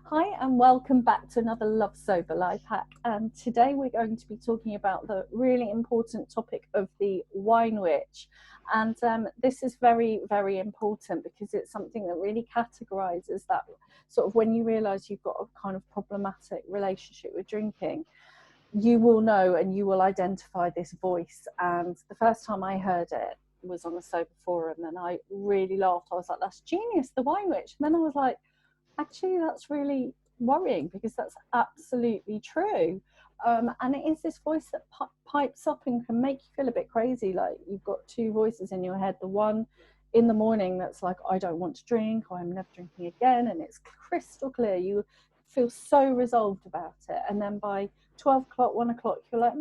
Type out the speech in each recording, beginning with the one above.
Hi and welcome back to another Love Sober Life Hack. And today we're going to be talking about the really important topic of the wine witch. And this is very, very important because it's something that really categorizes that sort of when you realize you've got a kind of problematic relationship with drinking, you will know and you will identify this voice. And the first time I heard it was on a sober forum and I really laughed. I was like, that's genius, the wine witch. And then I was like, actually that's really worrying because that's absolutely true. And it is this voice that pipes up and can make you feel a bit crazy, like you've got two voices in your head. The one in the morning that's like, I don't want to drink, or I'm never drinking again, and it's crystal clear, you feel so resolved about it, and then by 12 o'clock 1 o'clock you're like,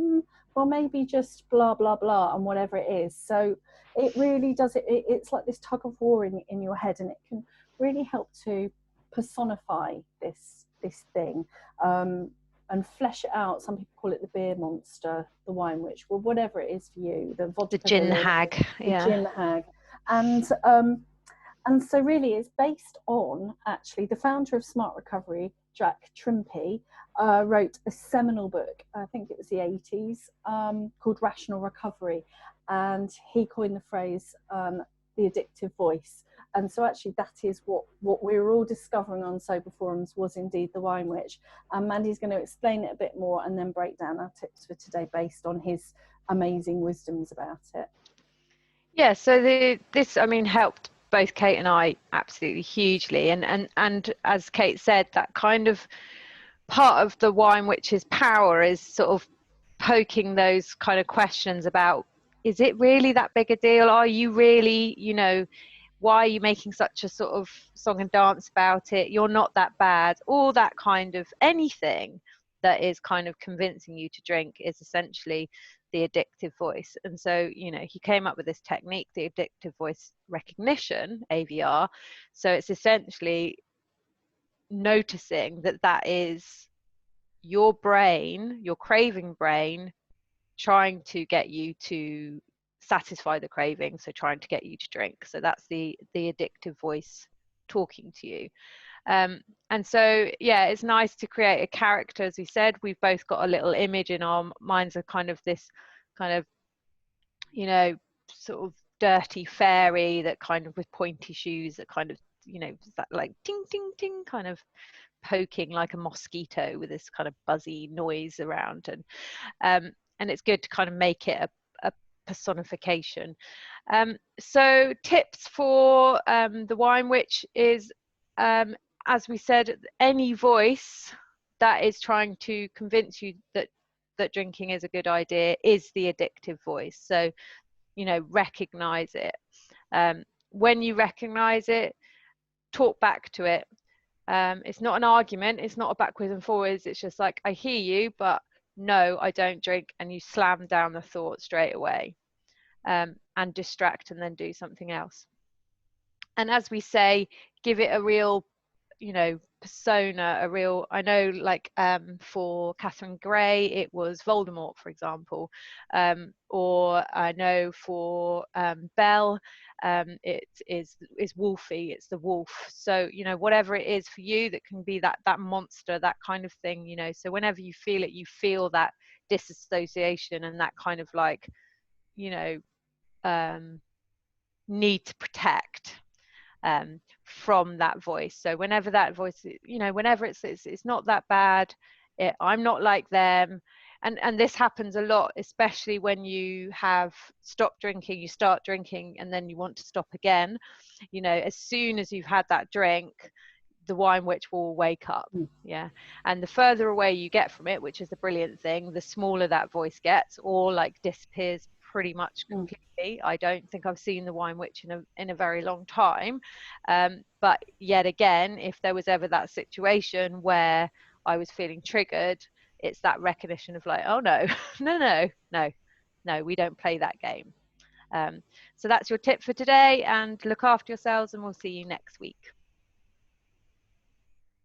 well, maybe just blah blah blah and whatever it is. So it really does it's like this tug of war in your head, and it can really help to personify this thing, and flesh it out. Some people call it the beer monster, the wine witch, well, whatever it is for you, the vodka gin villain, hag, the gin hag. And so really it's based on, actually, the founder of Smart Recovery, Jack Trimpey, wrote a seminal book, I think it was the 80s, called Rational Recovery, and he coined the phrase the addictive voice. And so actually that is what we were all discovering on sober forums was indeed the wine witch. And Mandy's going to explain it a bit more and then break down our tips for today based on his amazing wisdoms about it. Yeah, so this helped both Kate and I absolutely hugely, and as Kate said, that kind of part of the wine witch's power is sort of poking those kind of questions about, is it really that big a deal? Are you really, why are you making such a sort of song and dance about it? You're not that bad. All that kind of anything that is kind of convincing you to drink is essentially the addictive voice. And so, he came up with this technique, the addictive voice recognition, AVR. So it's essentially noticing that is your brain, your craving brain, trying to get you to satisfy the craving, so trying to get you to drink. So that's the addictive voice talking to you. And so yeah, it's nice to create a character. As we said, we've both got a little image in our minds of kind of this kind of, sort of dirty fairy that kind of with pointy shoes that kind of, that like ting ting ting kind of poking like a mosquito with this kind of buzzy noise around. And it's good to kind of make it a personification. So tips for the wine witch is, as we said, any voice that is trying to convince you that drinking is a good idea is the addictive voice. So, recognize it. When you recognize it, talk back to it. It's not an argument, it's not a backwards and forwards, it's just like, I hear you, but no, I don't drink, and you slam down the thought straight away, and distract and then do something else. And as we say, give it a real, persona, a real, I know, like for Catherine Gray it was Voldemort, for example, or I know for Belle it is Wolfie, it's the wolf. So whatever it is for you that can be that monster, that kind of thing, so whenever you feel it, you feel that disassociation and that kind of like need to protect from that voice. So whenever that voice, whenever it's not that bad, I'm not like them. And this happens a lot, especially when you have stopped drinking, you start drinking and then you want to stop again. As soon as you've had that drink, the wine witch will wake up. Yeah. And the further away you get from it, which is the brilliant thing, the smaller that voice gets, or like disappears pretty much completely. I don't think I've seen the wine witch in a very long time, but yet again, if there was ever that situation where I was feeling triggered, it's that recognition of like, oh no, no, we don't play that game. So that's your tip for today, and look after yourselves, and we'll see you next week.